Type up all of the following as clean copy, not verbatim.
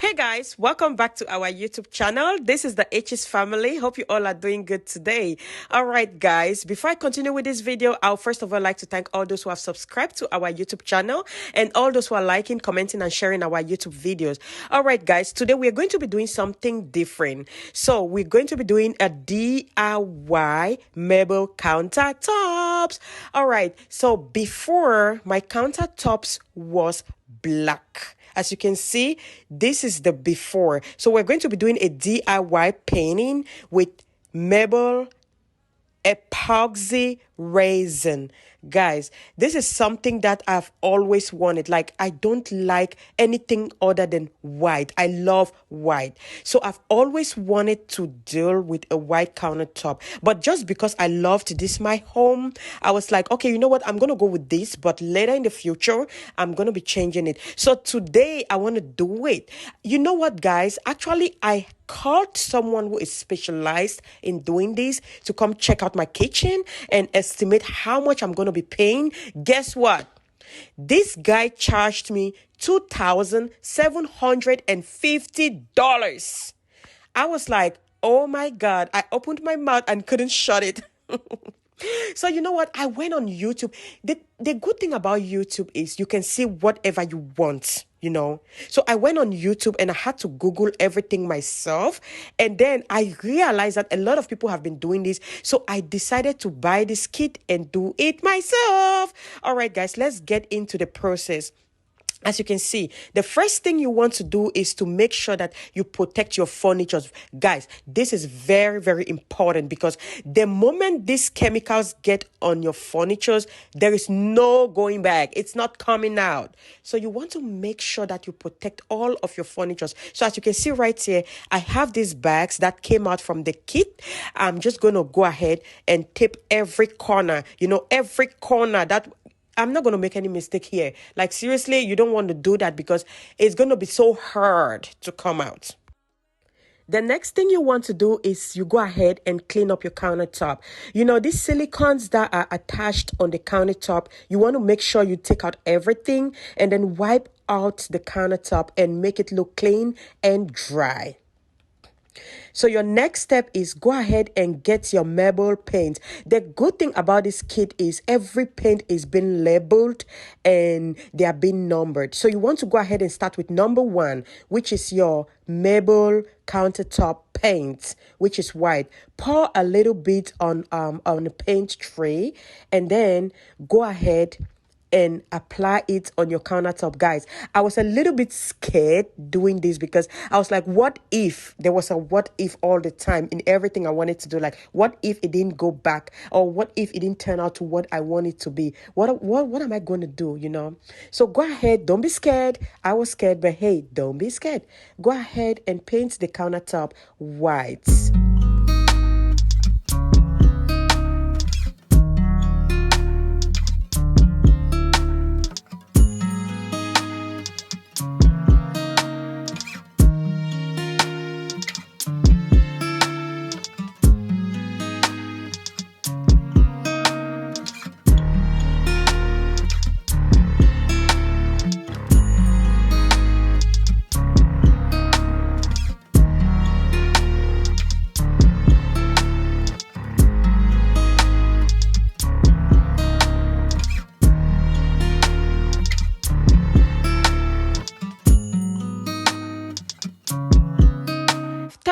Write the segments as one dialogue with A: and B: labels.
A: Hey guys, welcome back to our YouTube channel. This is the H's family. Hope you all are doing good today. All right, guys, before I continue with this video, I'll first of all like to thank all those who have subscribed to our YouTube channel and all those who are liking, commenting, and sharing our YouTube videos. All right, guys, today we're going to be doing something different. So we're going to be doing a DIY marble countertops. All right, so before my countertops was black. As you can see, this is the before. So we're going to be doing a DIY painting with marble epoxy resin. Guys, this is something that I've always wanted. Like, I don't like anything other than white. I love white. So I've always wanted to deal with a white countertop. But just because I loved this, my home, I was like, okay, you know what? I'm going to go with this. But later in the future, I'm going to be changing it. So today, I want to do it. You know what, guys? Actually, I called someone who is specialized in doing this to come check out my kitchen and estimate how much I'm going to be paying. Guess what? This guy charged me $2,750. I was like, oh my God. I opened my mouth and couldn't shut it. So you know what? I went on YouTube. The good thing about YouTube is you can see whatever you want, you know. So I went on YouTube and I had to Google everything myself. And then I realized that a lot of people have been doing this. So I decided to buy this kit and do it myself. All right, guys, let's get into the process. As you can see, the first thing you want to do is to make sure that you protect your furniture. Guys, this is very, very important because the moment these chemicals get on your furniture, there is no going back. It's not coming out. So you want to make sure that you protect all of your furniture. So as you can see right here, I have these bags that came out from the kit. I'm just going to go ahead and tape every corner, every corner that I'm not going to make any mistake here. Like, seriously, you don't want to do that because it's going to be so hard to come out. The next thing you want to do is you go ahead and clean up your countertop. These silicones that are attached on the countertop, you want to make sure you take out everything and then wipe out the countertop and make it look clean and dry. So your next step is go ahead and get your marble paint. The good thing about this kit is every paint is being labeled and they are being numbered. So you want to go ahead and start with number 1, which is your marble countertop paint, which is white. Pour a little bit on a paint tray and then go ahead and apply it on your countertop. Guys, I was a little bit scared doing this because I was like, what if there was a what if all the time in everything I wanted to do? Like, what if it didn't go back, or what if it didn't turn out to what I want it to be? What am I going to do, So go ahead, don't be scared. I was scared, but hey, don't be scared. Go ahead and paint the countertop white.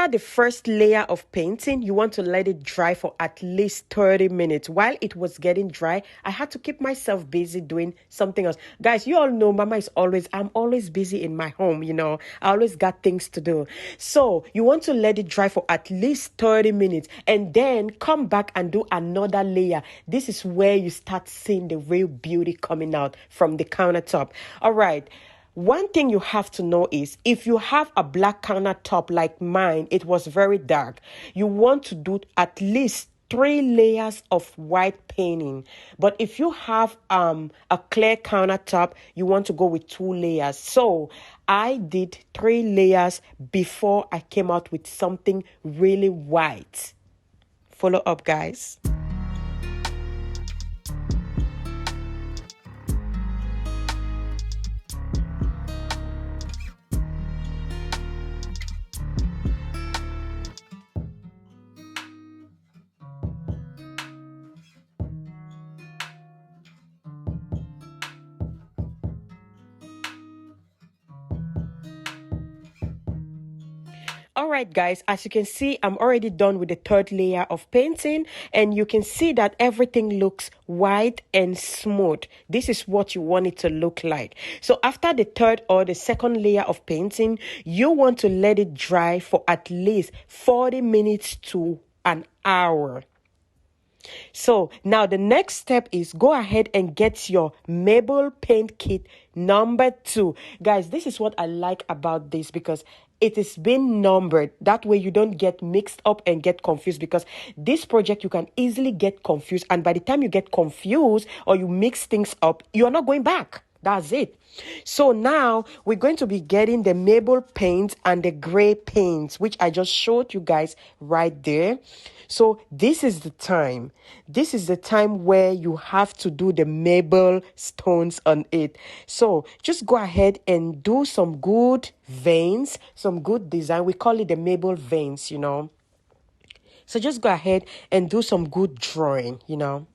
A: After the first layer of painting, you want to let it dry for at least 30 minutes. While it was getting dry, I had to keep myself busy doing something else. Guys, you all know I'm always busy in my home, I always got things to do. So you want to let it dry for at least 30 minutes and then come back and do another layer. This is where you start seeing the real beauty coming out from the countertop. All right. One thing you have to know is if you have a black countertop like mine, it was very dark. You want to do at least 3 layers of white painting. But if you have a clear countertop, you want to go with 2 layers. So I did 3 layers before I came out with something really white. Follow up, guys. All right, guys, as you can see, I'm already done with the third layer of painting, and you can see that everything looks white and smooth. This is what you want it to look like. So after the third or the second layer of painting, you want to let it dry for at least 40 minutes to an hour. So now the next step is go ahead and get your Maple paint kit number 2. Guys, this is what I like about this, because it is being numbered. That way you don't get mixed up and get confused, because this project you can easily get confused, and by the time you get confused or you mix things up, you're not going back. That's it. So now we're going to be getting the Maple paint and the gray paint, which I just showed you guys right there. So this is the time. This is the time where you have to do the Maple stones on it. So just go ahead and do some good veins, some good design. We call it the Maple veins, you know. So just go ahead and do some good drawing, you know.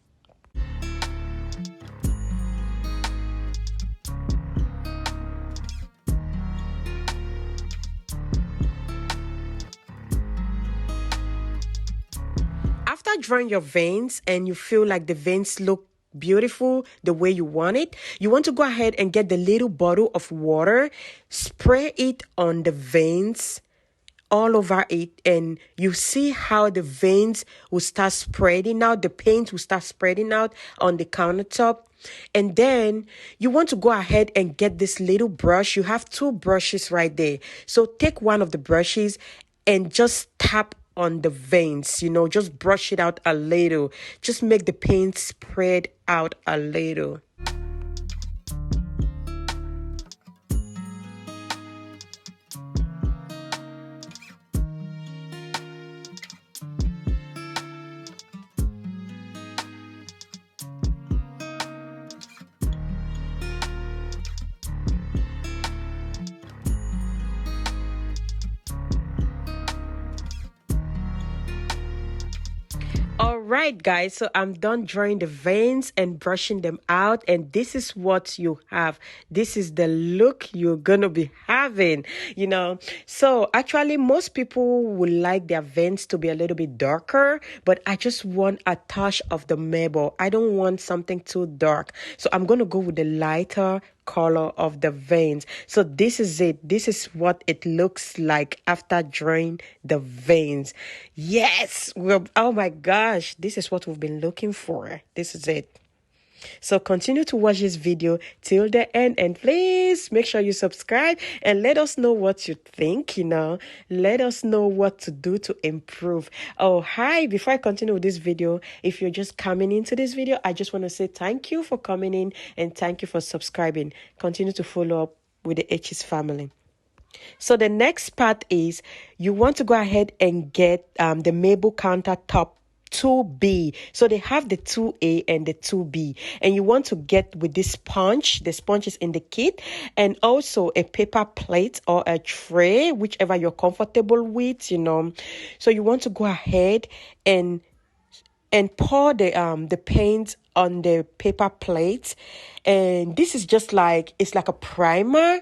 A: After drawing your veins and you feel like the veins look beautiful the way you want it, you want to go ahead and get the little bottle of water, spray it on the veins, all over it, and you see how the veins will start spreading out, the paint will start spreading out on the countertop. And then you want to go ahead and get this little brush. You have 2 brushes right there. So take one of the brushes and just tap on the veins, you know, just brush it out a little. Just make the paint spread out a little. All right, guys, so I'm done drawing the veins and brushing them out, and this is what you have. This is the look you're gonna be having, you know. So actually, most people would like their veins to be a little bit darker, but I just want a touch of the Maple. I don't want something too dark, so I'm gonna go with the lighter color of the veins. So this is it. This is what it looks like after drawing the veins. Yes, oh my gosh, this is what we've been looking for. This is it. So continue to watch this video till the end, and please make sure you subscribe and let us know what you think, you know. Let us know what to do to improve. Oh, hi, before I continue with this video, if you're just coming into this video, I just want to say thank you for coming in and thank you for subscribing. Continue to follow up with the H's family. So the next part is you want to go ahead and get the Maple Countertop 2B. So they have the 2A and the 2B, and you want to get with this sponge. The sponge is in the kit, and also a paper plate or a tray, whichever you're comfortable with, you know. So you want to go ahead and pour the paint on the paper plate, and this is just like, it's like a primer.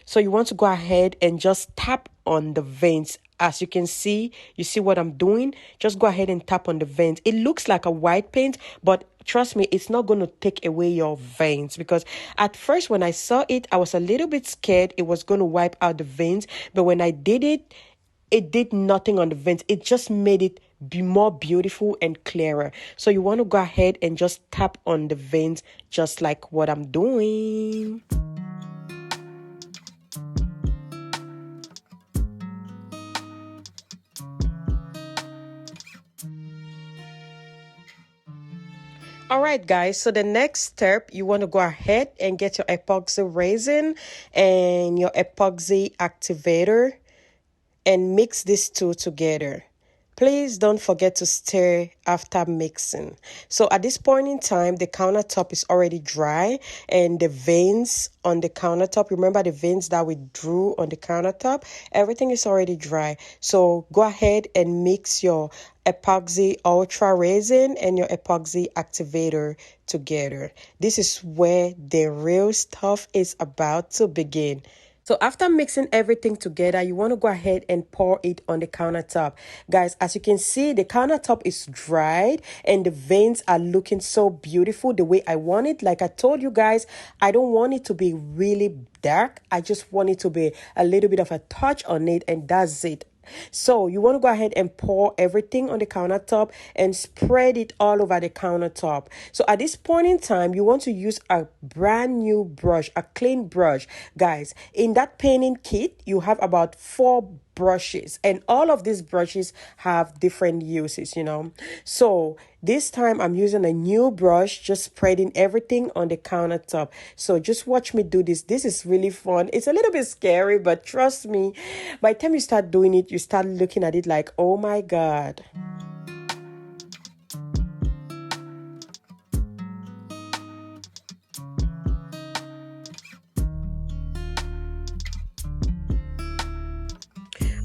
A: So you want to go ahead and just tap on the veins. As you can see, you see what I'm doing? Just go ahead and tap on the veins. It looks like a white paint, but trust me, it's not going to take away your veins, because at first when I saw it, I was a little bit scared it was going to wipe out the veins. But when I did it, it did nothing on the veins. It just made it be more beautiful and clearer. So you want to go ahead and just tap on the veins just like what I'm doing. All right, guys, so the next step, you want to go ahead and get your epoxy resin and your epoxy activator and mix these two together. Please don't forget to stir after mixing. So at this point in time, the countertop is already dry, and the veins on the countertop, remember the veins that we drew on the countertop, everything is already dry. So go ahead and mix your epoxy ultra resin and your epoxy activator together. This is where the real stuff is about to begin. So after mixing everything together, you want to go ahead and pour it on the countertop. Guys, as you can see, the countertop is dried and the veins are looking so beautiful the way I want it. Like I told you guys, I don't want it to be really dark. I just want it to be a little bit of a touch on it, and that's it. So you want to go ahead and pour everything on the countertop and spread it all over the countertop. So at this point in time, you want to use a brand new brush, a clean brush. Guys, in that painting kit, you have about 4 brushes, and all of these brushes have different uses, So this time I'm using a new brush, just spreading everything on the countertop. So just watch me do this. This is really fun. It's a little bit scary, but trust me, by the time you start doing it, you start looking at it like, oh my God.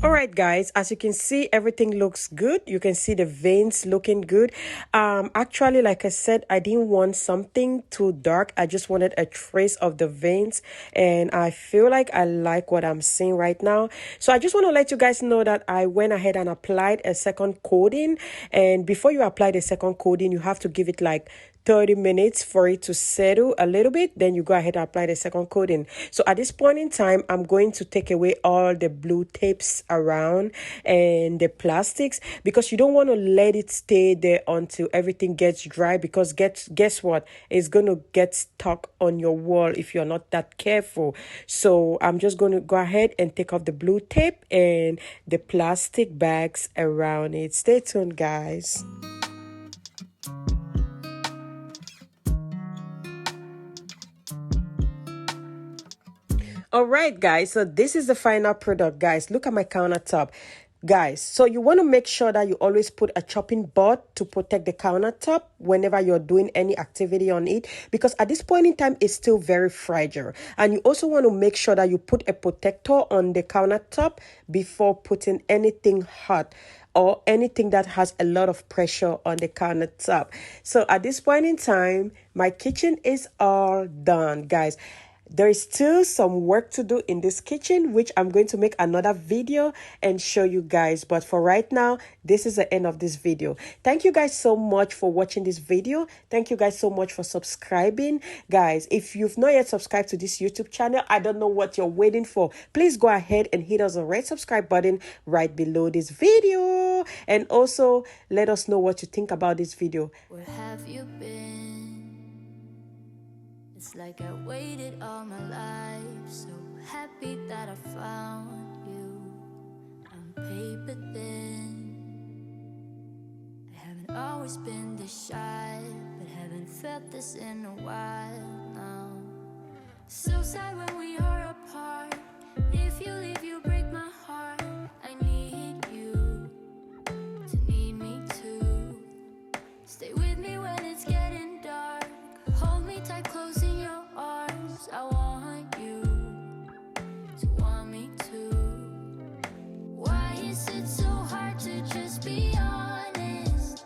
A: All right, guys, as you can see, everything looks good. You can see the veins looking good. Actually, like I said, I didn't want something too dark. I just wanted a trace of the veins, and I feel like I like what I'm seeing right now. So I just want to let you guys know that I went ahead and applied a second coating. And before you apply the second coating, you have to give it like 30 minutes for it to settle a little bit. Then you go ahead and apply the second coating. So at this point in time, I'm going to take away all the blue tapes around and the plastics, because you don't want to let it stay there until everything gets dry, because guess what, it's going to get stuck on your wall if you're not that careful. So I'm just going to go ahead and take off the blue tape and the plastic bags around it. Stay tuned, guys. All right, guys, so this is the final product. Guys, look at my countertop. Guys, so you want to make sure that you always put a chopping board to protect the countertop whenever you're doing any activity on it, because at this point in time, it's still very fragile. And you also want to make sure that you put a protector on the countertop before putting anything hot or anything that has a lot of pressure on the countertop. So at this point in time, my kitchen is all done, guys. There is still some work to do in this kitchen, which I'm going to make another video and show you guys. But for right now, this is the end of this video. Thank you guys so much for watching this video. Thank you guys so much for subscribing. Guys, if you've not yet subscribed to this YouTube channel, I don't know what you're waiting for. Please go ahead and hit us a red subscribe button right below this video. And also, let us know what you think about this video.
B: Where have you been? It's like I waited all my life, so happy that I found you. I'm paper thin. I haven't always been this shy, but haven't felt this in a while now. So sad when we are apart. If you leave, you break my heart. I need you to need me too. Stay with me when it's getting dark. Hold me tight, close in your arms. I want you to want me too. Why is it so hard to just be honest?